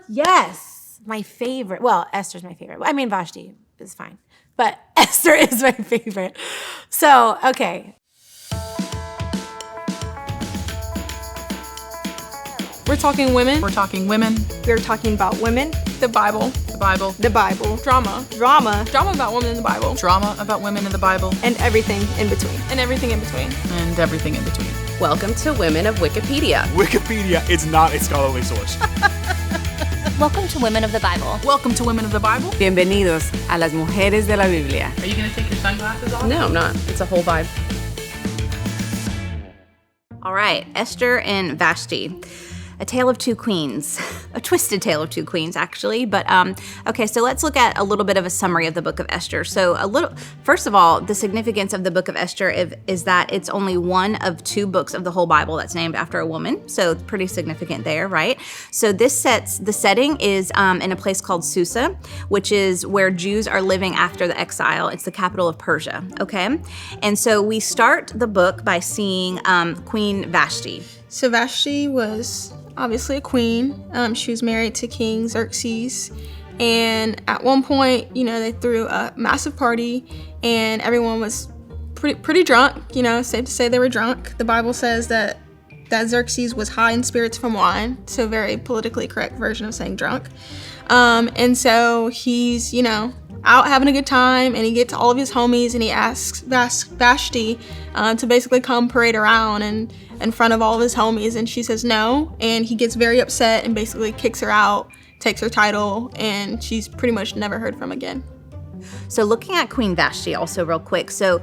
Yes. My favorite. Well, Esther's my favorite. I mean, Vashti is fine. But Esther is my favorite. So, okay. We're talking women. We're talking women. We're talking about women. The Bible. The Bible. The Bible. Drama. Drama. Drama about women in the Bible. Drama about women in the Bible. And everything in between. And everything in between. And everything in between. Welcome to Women of Wikipedia. Wikipedia is not a scholarly source. Welcome to Women of the Bible. Welcome to Women of the Bible. Bienvenidos a las mujeres de la Biblia. Are you going to take your sunglasses off? No, I'm not. It's a whole vibe. All right, Esther and Vashti. A tale of two queens. A twisted tale of two queens, actually. But, okay, so let's look at a little bit of a summary of the book of Esther. First of all, the significance of the book of Esther is that it's only one of two books of the whole Bible that's named after a woman. So pretty significant there, right? So the setting is in a place called Susa, which is where Jews are living after the exile. It's the capital of Persia, okay? And so we start the book by seeing Queen Vashti. So Vashti was obviously a queen. She was married to King Xerxes. And at one point, they threw a massive party and everyone was pretty drunk. Safe to say they were drunk. The Bible says that Xerxes was high in spirits from wine. So very politically correct version of saying drunk. And so he's, out having a good time, and he gets all of his homies and he asks Vashti to basically come parade around and in front of all of his homies, and she says no, and he gets very upset and basically kicks her out, takes her title, and she's pretty much never heard from again. So looking at Queen Vashti also real quick. So,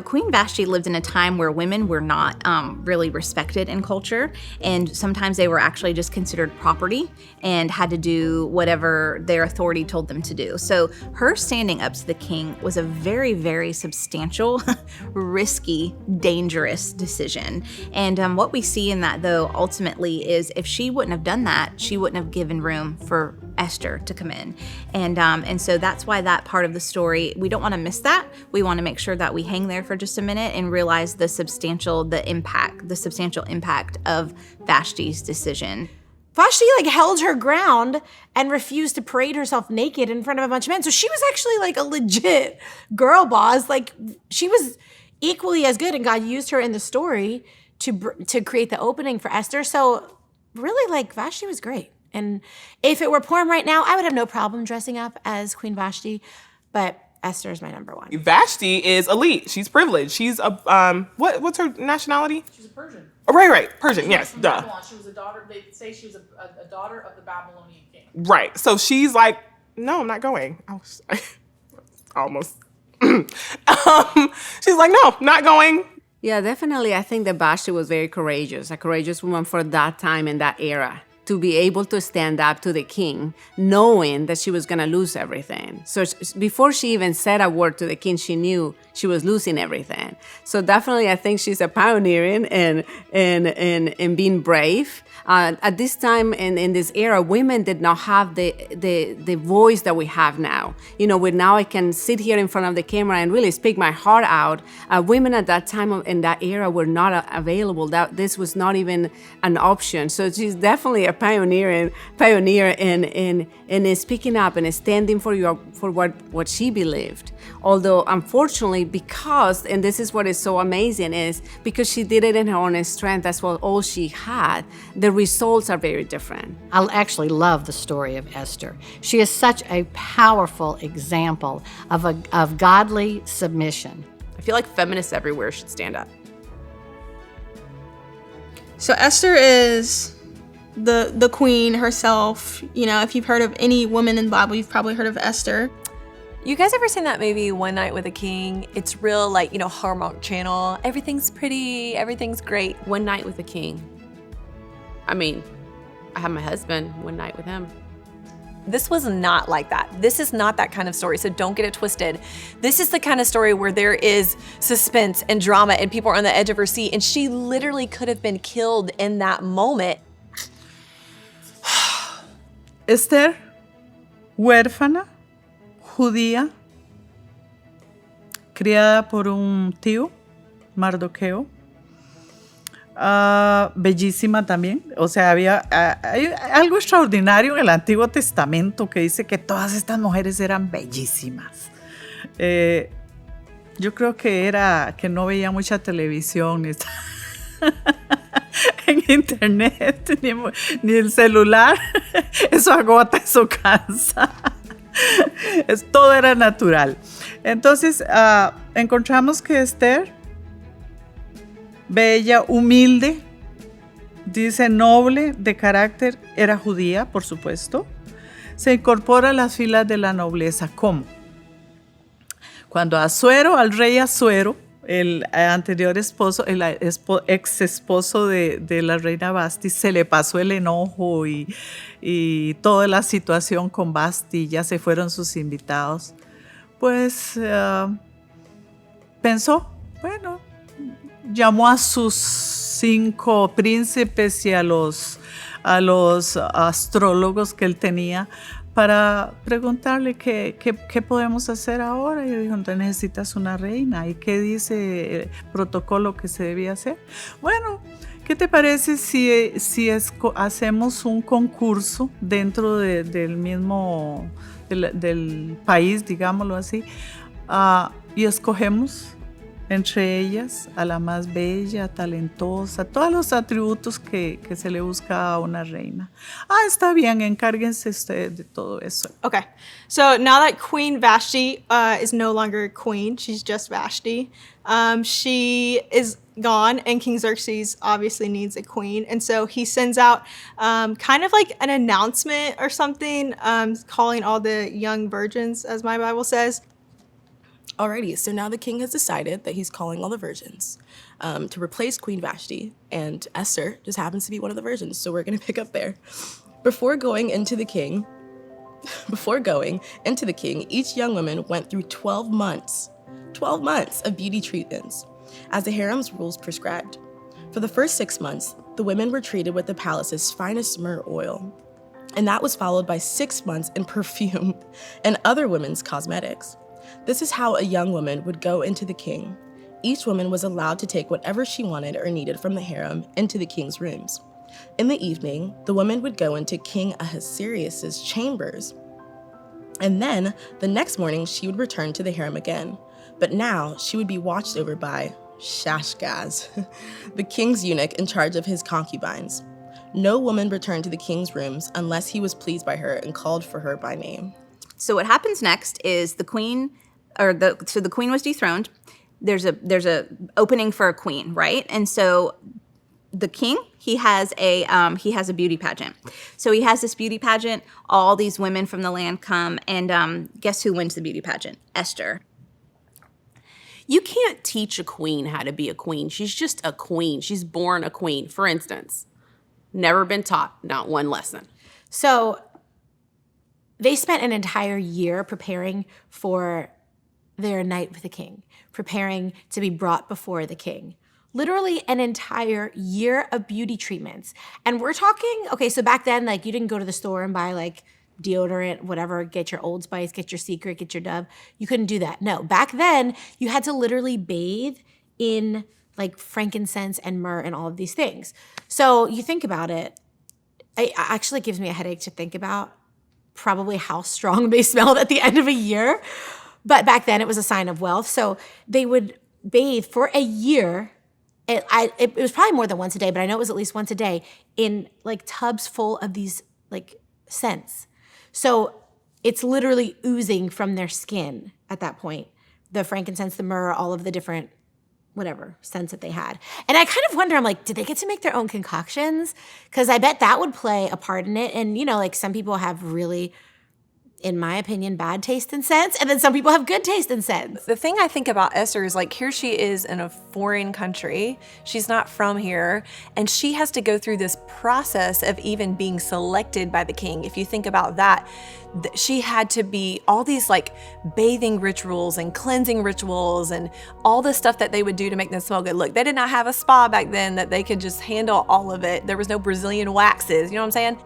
Queen Vashti lived in a time where women were not really respected in culture. And sometimes they were actually just considered property and had to do whatever their authority told them to do. So her standing up to the king was a very, very substantial, risky, dangerous decision. And what we see in that, though, ultimately is if she wouldn't have done that, she wouldn't have given room for Esther to come in. And so that's why that part of the story, we don't want to miss that. We want to make sure that we hang there for just a minute and realize the substantial impact of Vashti's decision. Vashti held her ground and refused to parade herself naked in front of a bunch of men. So she was actually a legit girl boss. She was equally as good, and God used her in the story to create the opening for Esther. So really, Vashti was great. And if it were porn right now, I would have no problem dressing up as Queen Vashti, but Esther is my number one. Vashti is elite. She's privileged. She's what's her nationality? She's a Persian. Oh, right. Persian, yes, duh. Babylon. She was a daughter, they say she was a daughter of the Babylonian king. Right. So she's like, no, I'm not going. I was almost. She's like, no, not going. Yeah, definitely. I think that Vashti was very courageous, a courageous woman for that time and that era, to be able to stand up to the king, knowing that she was going to lose everything. So before she even said a word to the king, she knew she was losing everything. So definitely, I think she's a pioneer in being brave. At this time in this era, women did not have the voice that we have now. Where now I can sit here in front of the camera and really speak my heart out. Women at that time in that era were not available. This was not even an option. So she's definitely a pioneer in speaking up and standing for what she believed. Although unfortunately, and this is what is so amazing, is because she did it in her own strength. That's all she had. The results are very different. I actually love the story of Esther. She is such a powerful example of godly submission. I feel like feminists everywhere should stand up. So Esther is the queen herself. If you've heard of any woman in the Bible, you've probably heard of Esther. You guys ever seen that movie One Night with a King? It's real, Hallmark Channel. Everything's pretty, everything's great. One Night with a King. I mean, I had my husband one night with him. This was not like that. This is not that kind of story, so don't get it twisted. This is the kind of story where there is suspense and drama and people are on the edge of her seat, and she literally could have been killed in that moment. Esther, huérfana, judía, criada por un tío, Mardoqueo, Bellísima también. O sea, hay algo extraordinario en el Antiguo Testamento que dice que todas estas mujeres eran bellísimas. Yo creo que era que no veía mucha televisión ni en internet, ni el celular. Eso agota, eso cansa. Todo era natural. Entonces, encontramos que Esther, bella, humilde, dice noble de carácter, era judía, por supuesto, se incorpora a las filas de la nobleza. ¿Cómo? Cuando al rey Asuero, el anterior esposo, el ex esposo de la reina Vashti, se le pasó el enojo y toda la situación con Vashti, ya se fueron sus invitados, pues pensó, bueno, llamó a sus 5 príncipes y a los astrólogos que él tenía para preguntarle qué podemos hacer ahora. Y dijo, entonces necesitas una reina. ¿Y qué dice el protocolo que se debía hacer? Bueno, ¿qué te parece si hacemos un concurso dentro del mismo, del país, digámoslo así, y escogemos entre ellas a la más bella, talentosa, todos los atributos que se le busca a una reina? Está bien, encárguense ustedes de todo eso. Okay, so now that Queen Vashti is no longer queen, she's just Vashti. She is gone, and King Xerxes obviously needs a queen, and so he sends out kind of like an announcement or something, calling all the young virgins, as my Bible says. Alrighty, so now the king has decided that he's calling all the virgins to replace Queen Vashti, and Esther just happens to be one of the virgins, so we're gonna pick up there. Before going into the king, each young woman went through 12 months of beauty treatments, as the harem's rules prescribed. For the first 6 months, the women were treated with the palace's finest myrrh oil, and that was followed by 6 months in perfume and other women's cosmetics. This is how a young woman would go into the king. Each woman was allowed to take whatever she wanted or needed from the harem into the king's rooms. In the evening, the woman would go into King Ahasuerus' chambers. And then, the next morning, she would return to the harem again. But now, she would be watched over by Shashgaz, the king's eunuch in charge of his concubines. No woman returned to the king's rooms unless he was pleased by her and called for her by name. So what happens next is the queen was dethroned. There's a opening for a queen, right? And so the king, he has a beauty pageant. So he has this beauty pageant. All these women from the land come, and guess who wins the beauty pageant? Esther. You can't teach a queen how to be a queen. She's just a queen. She's born a queen. For instance, never been taught, not one lesson. So they spent an entire year preparing for their night with the king, preparing to be brought before the king. Literally an entire year of beauty treatments. And we're talking, okay, so back then, like, you didn't go to the store and buy like deodorant, whatever, get your Old Spice, get your Secret, get your Dove. You couldn't do that. No, back then, you had to literally bathe in like frankincense and myrrh and all of these things. So you think about it, it actually gives me a headache to think about probably how strong they smelled at the end of a year. But back then, it was a sign of wealth. So they would bathe for a year. It was probably more than once a day, but I know it was at least once a day in like tubs full of these like scents. So it's literally oozing from their skin at that point. The frankincense, the myrrh, all of the different whatever scents that they had. And I kind of wonder, I'm like, did they get to make their own concoctions? Because I bet that would play a part in it. And, you know, like some people have really, in my opinion, bad taste and scents, and then some people have good taste and scents. The thing I think about Esther is like, here she is in a foreign country. She's not from here, and she has to go through this process of even being selected by the king. If you think about that, she had to be all these like bathing rituals and cleansing rituals and all the stuff that they would do to make them smell good. Look, they did not have a spa back then that they could just handle all of it. There was no Brazilian waxes, you know what I'm saying?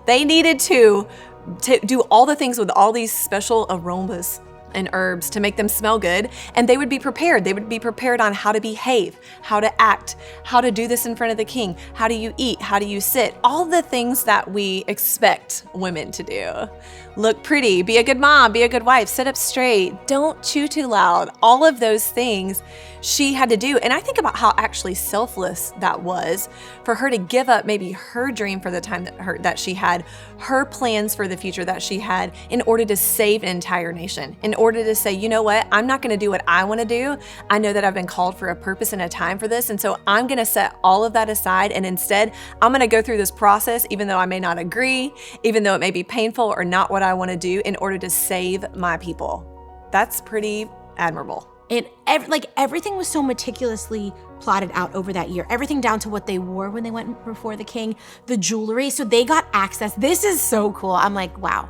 They needed to do all the things with all these special aromas and herbs to make them smell good, and they would be prepared. They would be prepared on how to behave, how to act, how to do this in front of the king, how do you eat, how do you sit, all the things that we expect women to do. Look pretty, be a good mom, be a good wife, sit up straight, don't chew too loud. All of those things she had to do. And I think about how actually selfless that was for her to give up maybe her dream for the time that she had, her plans for the future that she had, in order to save an entire nation, in order to say, you know what, I'm not going to do what I want to do. I know that I've been called for a purpose and a time for this. And so I'm going to set all of that aside. And instead, I'm going to go through this process, even though I may not agree, even though it may be painful or not what I want to do, in order to save my people. That's pretty admirable. And everything was so meticulously plotted out over that year. Everything down to what they wore when they went before the king, the jewelry. So they got access. This is so cool. I'm like, wow,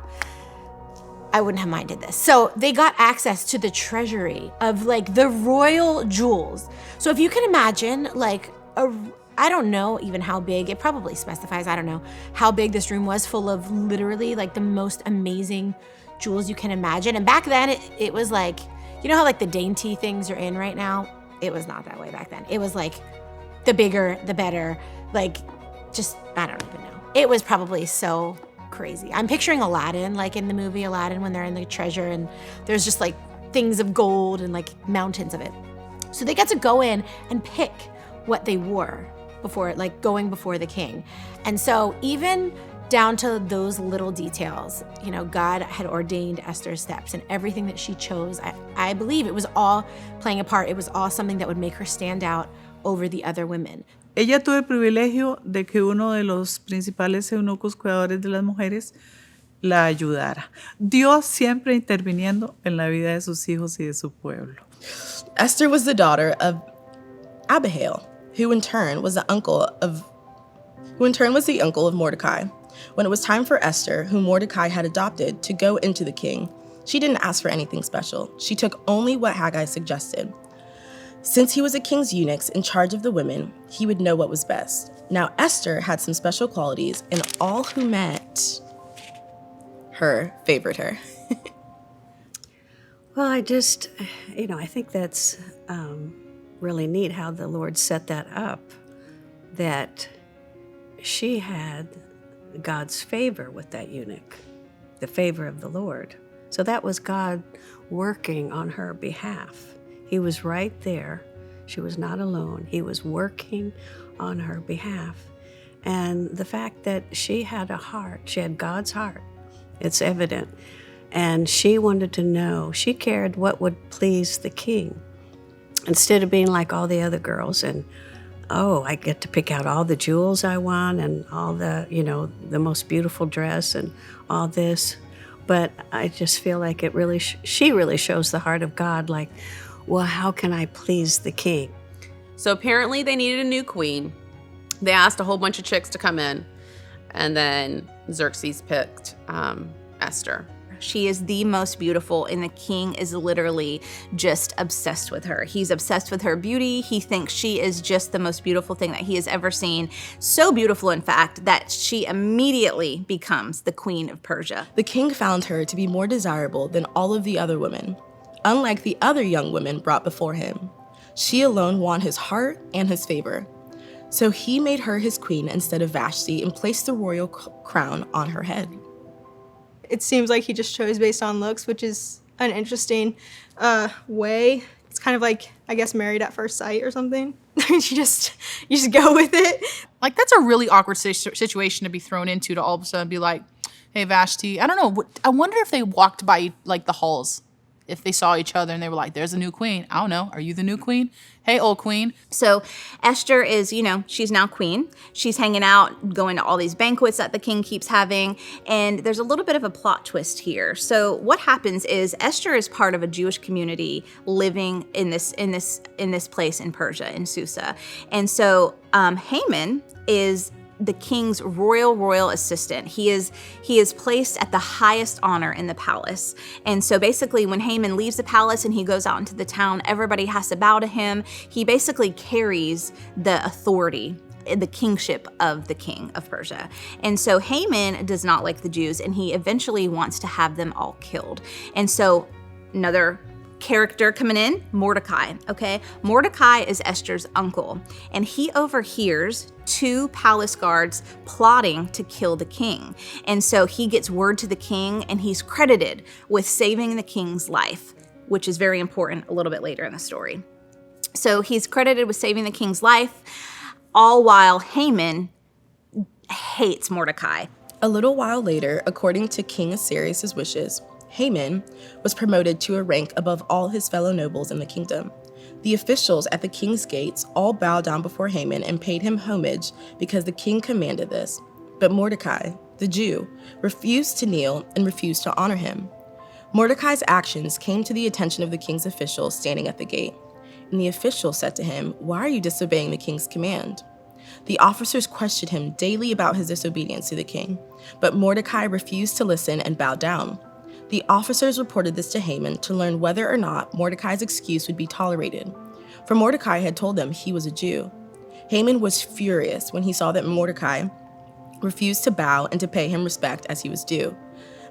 I wouldn't have minded this. So they got access to the treasury of like the royal jewels. So if you can imagine like I don't know even how big, it probably specifies, I don't know how big this room was, full of literally like the most amazing jewels you can imagine. And back then it was like, you know how like the dainty things are in right now? It was not that way back then. It was like the bigger, the better, like just, I don't even know. It was probably so crazy. I'm picturing Aladdin, like in the movie Aladdin when they're in the treasure and there's just like things of gold and like mountains of it. So they got to go in and pick what they wore before, like going before the king. And so even down to those little details, you know, God had ordained Esther's steps and everything that she chose. I believe it was all playing a part. It was all something that would make her stand out over the other women. Ella tuvo el privilegio de que uno de los principales eunucos cuidadores de las mujeres la ayudara. Dios siempre interviniendo en la vida de sus hijos y de su pueblo. Esther was the daughter of Abihail, who in turn was the uncle of Mordecai. When it was time for Esther, whom Mordecai had adopted, to go into the king, she didn't ask for anything special. She took only what Haggai suggested. Since he was a king's eunuch in charge of the women, he would know what was best. Now Esther had some special qualities, and all who met her favored her. Well, I think that's really neat how the Lord set that up, that she had God's favor with that eunuch, the favor of the Lord. So that was God working on her behalf. He was right there. She was not alone. He was working on her behalf. And the fact that she had a heart, she had God's heart, it's evident. And she wanted to know, she cared what would please the king. Instead of being like all the other girls and, oh, I get to pick out all the jewels I want and all the, the most beautiful dress and all this. But I just feel like it really, she really shows the heart of God, like, well, how can I please the king? So apparently they needed a new queen. They asked a whole bunch of chicks to come in, and then Xerxes picked Esther. She is the most beautiful, and the king is literally just obsessed with her. He's obsessed with her beauty. He thinks she is just the most beautiful thing that he has ever seen. So beautiful, in fact, that she immediately becomes the queen of Persia. The king found her to be more desirable than all of the other women. Unlike the other young women brought before him, she alone won his heart and his favor. So he made her his queen instead of Vashti and placed the royal crown on her head. It seems like he just chose based on looks, which is an interesting way. It's kind of like, I guess, Married at First Sight or something. you just go with it. Like, that's a really awkward situation to be thrown into, to all of a sudden be like, hey, Vashti, I don't know. I wonder if they walked by, like, the halls, if they saw each other and they were like, there's a new queen. I don't know. Are you the new queen? Hey, old queen. So Esther is, she's now queen. She's hanging out, going to all these banquets that the king keeps having. And there's a little bit of a plot twist here. So what happens is Esther is part of a Jewish community living in this place in Persia, in Susa. And so Haman is the king's royal assistant. He is placed at the highest honor in the palace. And so basically when Haman leaves the palace and he goes out into the town, everybody has to bow to him. He basically carries the authority, the kingship of the king of Persia. And so Haman does not like the Jews, and he eventually wants to have them all killed. And so Another character coming in, Mordecai, okay? Mordecai is Esther's uncle, and he overhears 2 palace guards plotting to kill the king. And so he gets word to the king, and he's credited with saving the king's life, which is very important a little bit later in the story. So he's credited with saving the king's life, all while Haman hates Mordecai. A little while later, according to King Ahasuerus' wishes, Haman was promoted to a rank above all his fellow nobles in the kingdom. The officials at the king's gates all bowed down before Haman and paid him homage because the king commanded this. But Mordecai, the Jew, refused to kneel and refused to honor him. Mordecai's actions came to the attention of the king's officials standing at the gate. And the official said to him, "Why are you disobeying the king's command?" The officers questioned him daily about his disobedience to the king, but Mordecai refused to listen and bowed down. The officers reported this to Haman to learn whether or not Mordecai's excuse would be tolerated, for Mordecai had told them he was a Jew. Haman was furious when he saw that Mordecai refused to bow and to pay him respect as he was due.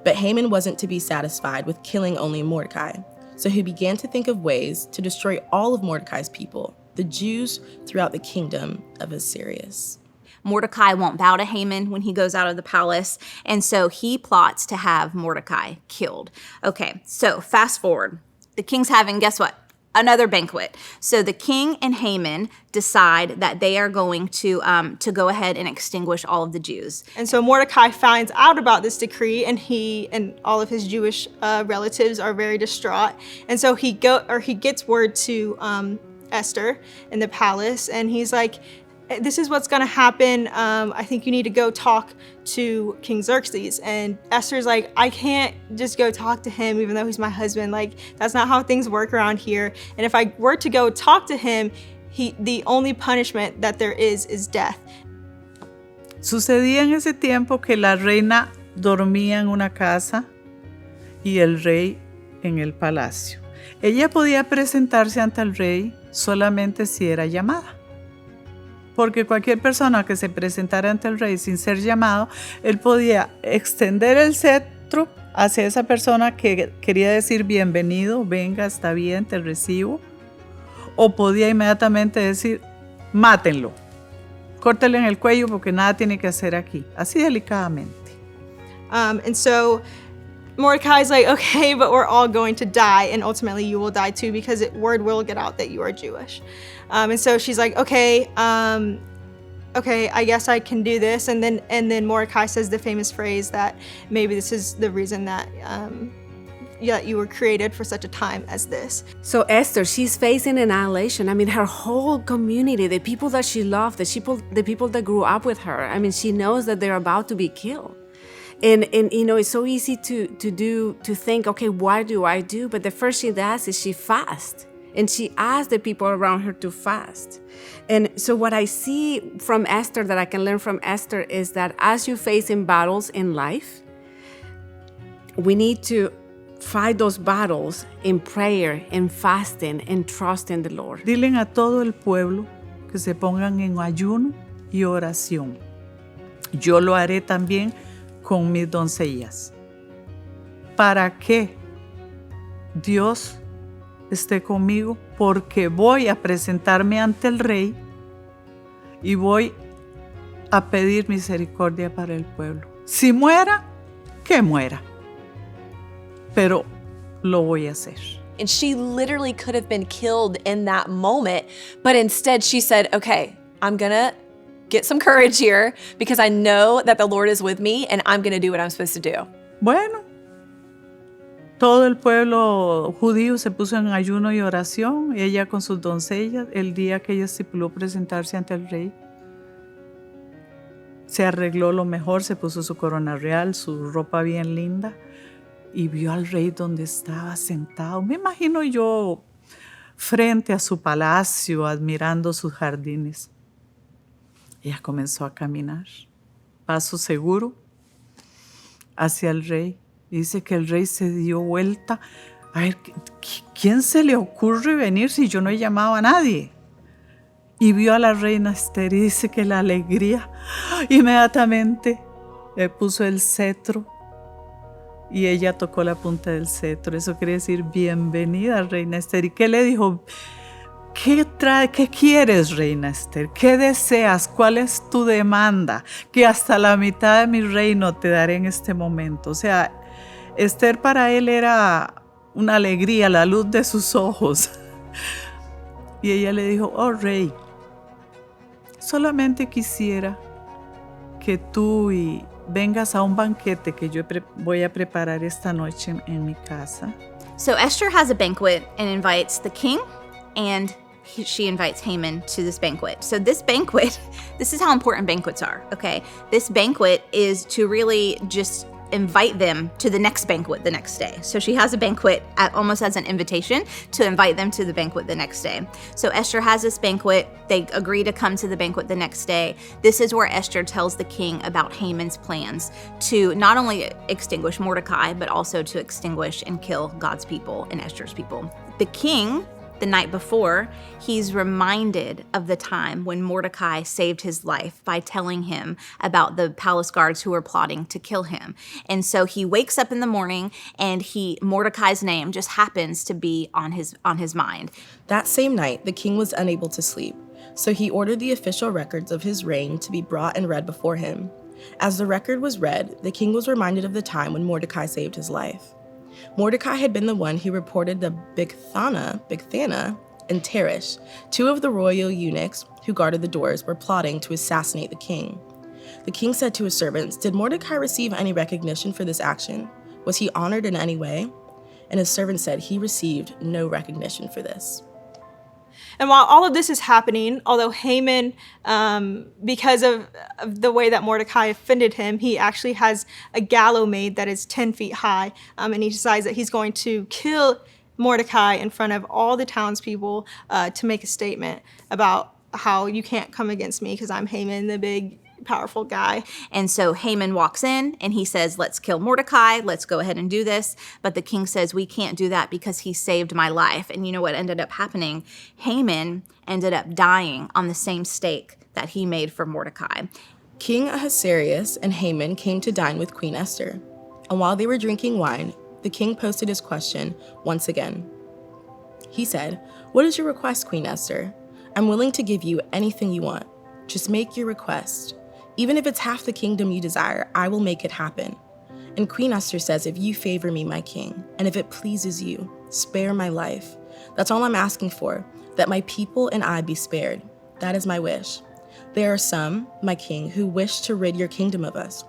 But Haman wasn't to be satisfied with killing only Mordecai, so he began to think of ways to destroy all of Mordecai's people, the Jews throughout the kingdom of Ahasuerus. Mordecai won't bow to Haman when he goes out of the palace, and so he plots to have Mordecai killed. Okay, so fast forward. The king's having, guess what? Another banquet. So the king and Haman decide that they are going to go ahead and extinguish all of the Jews. And so Mordecai finds out about this decree, and he and all of his Jewish relatives are very distraught. And so he gets word to Esther in the palace, and he's like, "This is what's gonna happen. I think you need to go talk to King Xerxes." And Esther's like, "I can't just go talk to him, even though he's my husband. Like, that's not how things work around here. And if I were to go talk to him, the only punishment that there is death." Sucedía en ese tiempo que la reina dormía en una casa y el rey en el palacio. Ella podía presentarse ante el rey solamente si era llamada. Porque cualquier persona que se presentara ante el rey sin ser llamado, él podía extender el cetro hacia esa persona que quería decir bienvenido, venga, está bien, te recibo. O podía inmediatamente decir, mátenlo, córtenle en el cuello porque nada tiene que hacer aquí. Así delicadamente. And so Mordecai's like, "Okay, but we're all going to die, and ultimately you will die too, because word will get out that you are Jewish." And so she's like, "Okay, I guess I can do this." And then Mordecai says the famous phrase that maybe this is the reason that you were created for such a time as this. So Esther, she's facing annihilation. I mean, her whole community, the people that she loved, the people that grew up with her, I mean, she knows that they're about to be killed. And you know, it's so easy to think, okay, what do I do? But the first she does is she fasts. And she asked the people around her to fast. And so what I see from Esther, that I can learn from Esther, is that as you face in battles in life, we need to fight those battles in prayer, in fasting, and trust in the Lord. Dilen a todo el pueblo que se pongan en ayuno y oración. Yo lo haré también con mis doncellas. ¿Para qué? Dios esté conmigo, porque voy a presentarme ante el rey y voy a pedir misericordia para el pueblo. Si muera, que muera. Pero lo voy a hacer. And she literally could have been killed in that moment, but instead she said, "Okay, I'm gonna get some courage here because I know that the Lord is with me and I'm gonna do what I'm supposed to do." Bueno, todo el pueblo judío se puso en ayuno y oración, y ella con sus doncellas, el día que ella estipuló presentarse ante el rey. Se arregló lo mejor, se puso su corona real, su ropa bien linda, y vio al rey donde estaba sentado. Me imagino yo frente a su palacio, admirando sus jardines. Ella comenzó a caminar, paso seguro, hacia el rey. Dice que el rey se dio vuelta. A ver, ¿quién se le ocurre venir si yo no he llamado a nadie? Y vio a la reina Esther y dice que la alegría inmediatamente le puso el cetro Y ella tocó la punta del cetro. Eso quiere decir bienvenida, Reina Esther. ¿Y qué le dijo? ¿Qué quieres, Reina Esther? ¿Qué deseas? ¿Cuál es tu demanda? Que hasta la mitad de mi reino te daré en este momento. O sea, Esther para él era una alegría, la luz de sus ojos. Y ella le dijo, oh rey, solamente quisiera que tú vengas a un banquete que yo voy a preparar esta noche en mi casa. So Esther has a banquet and invites the king, and she invites Haman to this banquet. So this banquet, this is how important banquets are, okay? This banquet is to really just invite them to the next banquet the next day. So she has a banquet almost as an invitation to invite them to the banquet the next day. So Esther has this banquet. They agree to come to the banquet the next day. This is where Esther tells the king about Haman's plans to not only extinguish Mordecai, but also to extinguish and kill God's people and Esther's people. The king, the night before, he's reminded of the time when Mordecai saved his life by telling him about the palace guards who were plotting to kill him. And so he wakes up in the morning and Mordecai's name just happens to be on his mind. That same night, the king was unable to sleep, so he ordered the official records of his reign to be brought and read before him. As the record was read, the king was reminded of the time when Mordecai saved his life. Mordecai had been the one who reported the Bigthana, and Teresh, two of the royal eunuchs who guarded the doors, were plotting to assassinate the king. The king said to his servants, "Did Mordecai receive any recognition for this action? Was he honored in any way?" And his servants said he received no recognition for this. And while all of this is happening, although Haman, because of the way that Mordecai offended him, he actually has a gallows made that is 10 feet high, and he decides that he's going to kill Mordecai in front of all the townspeople to make a statement about how you can't come against me because I'm Haman, the big, powerful guy. And so Haman walks in and he says, let's kill Mordecai. Let's go ahead and do this. But the king says, we can't do that because he saved my life. And you know what ended up happening? Haman ended up dying on the same stake that he made for Mordecai. King Ahasuerus and Haman came to dine with Queen Esther. And while they were drinking wine, the king posted his question once again. He said, "What is your request, Queen Esther? I'm willing to give you anything you want. Just make your request. Even if it's half the kingdom you desire, I will make it happen." And Queen Esther says, "If you favor me, my king, and if it pleases you, spare my life. That's all I'm asking for, that my people and I be spared. That is my wish. There are some, my king, who wish to rid your kingdom of us.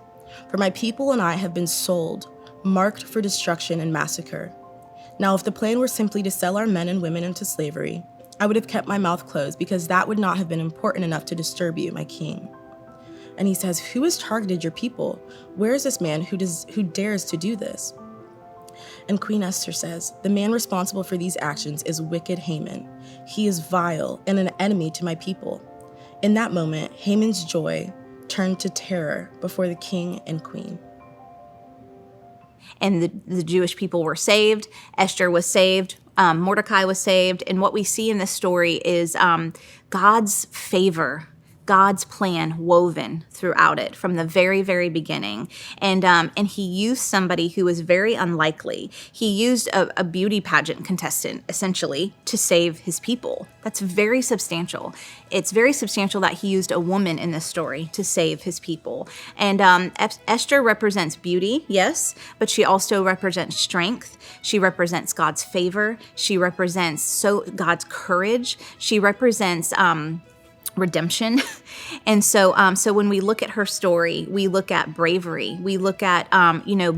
For my people and I have been sold, marked for destruction and massacre. Now, if the plan were simply to sell our men and women into slavery, I would have kept my mouth closed because that would not have been important enough to disturb you, my king." And he says, "Who has targeted your people? Where is this man who dares to do this?" And Queen Esther says, "The man responsible for these actions is wicked Haman. He is vile and an enemy to my people." In that moment, Haman's joy turned to terror before the king and queen. And the Jewish people were saved. Esther was saved. Mordecai was saved. And what we see in this story is God's favor, God's plan woven throughout it from the very, very beginning. And he used somebody who was very unlikely. He used a beauty pageant contestant, essentially, to save his people. That's very substantial. It's very substantial that he used a woman in this story to save his people. And Esther represents beauty, yes, but she also represents strength. She represents God's favor. She represents God's courage. She represents redemption. And so when we look at her story, we look at bravery. We look at,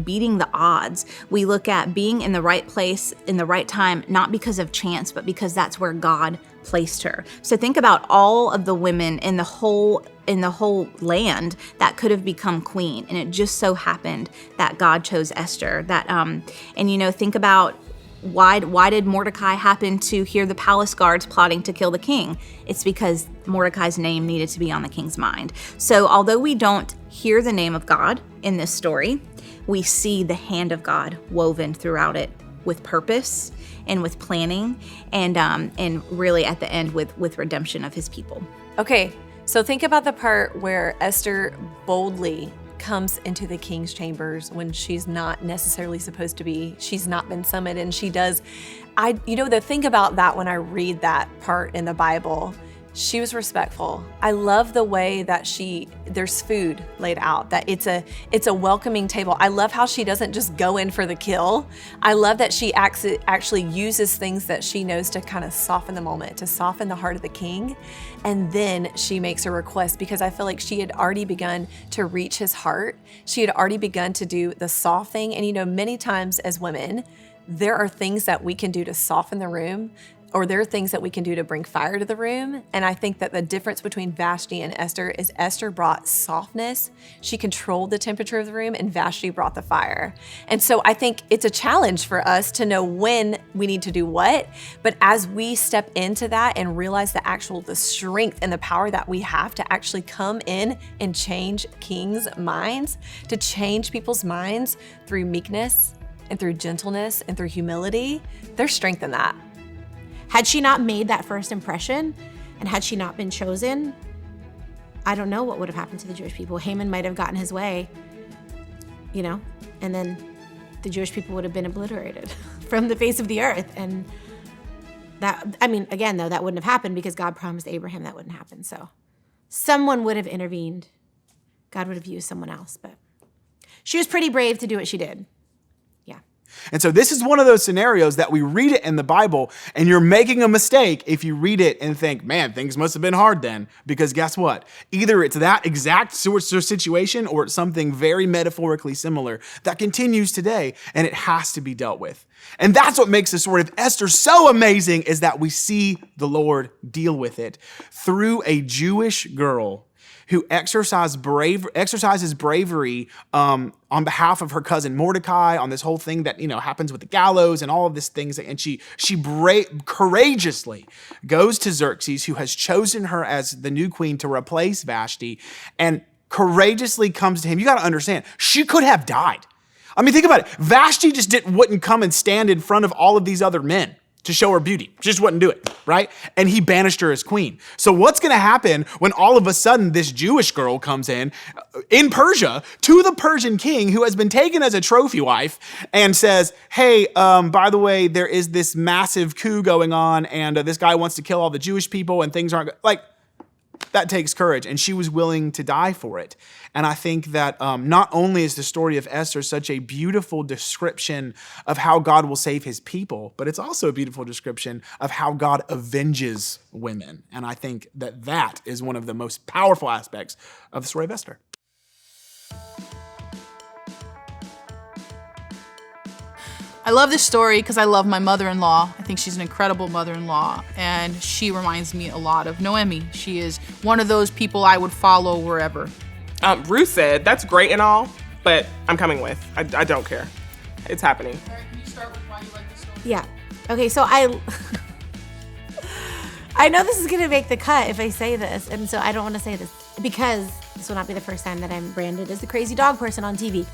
beating the odds. We look at being in the right place in the right time, not because of chance, but because that's where God placed her. So think about all of the women in the whole land that could have become queen. And it just so happened that God chose Esther. Think about why did Mordecai happen to hear the palace guards plotting to kill the king? It's because Mordecai's name needed to be on the king's mind. So although we don't hear the name of God in this story, we see the hand of God woven throughout it with purpose and with planning and really at the end with redemption of his people. Okay, so think about the part where Esther boldly comes into the king's chambers when she's not necessarily supposed to be. She's not been summoned, and she does. The thing about that when I read that part in the Bible, she was respectful. I love the way that there's food laid out, that it's a welcoming table. I love how she doesn't just go in for the kill. I love that she actually uses things that she knows to kind of soften the moment, to soften the heart of the king. And then she makes a request, because I feel like she had already begun to reach his heart. She had already begun to do the soft thing. And many times as women, there are things that we can do to soften the room, or there are things that we can do to bring fire to the room. And I think that the difference between Vashti and Esther is Esther brought softness. She controlled the temperature of the room, and Vashti brought the fire. And so I think it's a challenge for us to know when we need to do what. But as we step into that and realize the strength and the power that we have to actually come in and change kings' minds, to change people's minds through meekness and through gentleness and through humility, there's strength in that. Had she not made that first impression, and had she not been chosen, I don't know what would have happened to the Jewish people. Haman might have gotten his way, and then the Jewish people would have been obliterated from the face of the earth. And again, though, that wouldn't have happened because God promised Abraham that wouldn't happen. So someone would have intervened. God would have used someone else, but she was pretty brave to do what she did. And so this is one of those scenarios that we read it in the Bible, and you're making a mistake if you read it and think, man, things must have been hard then. Because guess what? Either it's that exact sort of situation, or it's something very metaphorically similar that continues today, and it has to be dealt with. And that's what makes the story of Esther so amazing, is that we see the Lord deal with it through a Jewish girl who exercises bravery on behalf of her cousin Mordecai, on this whole thing that happens with the gallows and all of these things. And she courageously goes to Xerxes, who has chosen her as the new queen to replace Vashti, and courageously comes to him. You got to understand, she could have died. I mean, think about it. Vashti just wouldn't come and stand in front of all of these other men to show her beauty. She just wouldn't do it, right? And he banished her as queen. So what's going to happen when all of a sudden this Jewish girl comes in Persia to the Persian king, who has been taken as a trophy wife, and says, hey, by the way, there is this massive coup going on, and this guy wants to kill all the Jewish people, and things aren't like that. Takes courage, and she was willing to die for it. And I think that not only is the story of Esther such a beautiful description of how God will save his people, but it's also a beautiful description of how God avenges women. And I think that that is one of the most powerful aspects of the story of Esther. I love this story because I love my mother-in-law. I think she's an incredible mother-in-law, and she reminds me a lot of Noemi. She is one of those people I would follow wherever. Ruth said, that's great and all, but I'm coming with. I don't care. It's happening. Can you start with why you like this story? Yeah. Okay, so I know this is going to make the cut if I say this, and so I don't want to say this because this will not be the first time that I'm branded as the crazy dog person on TV.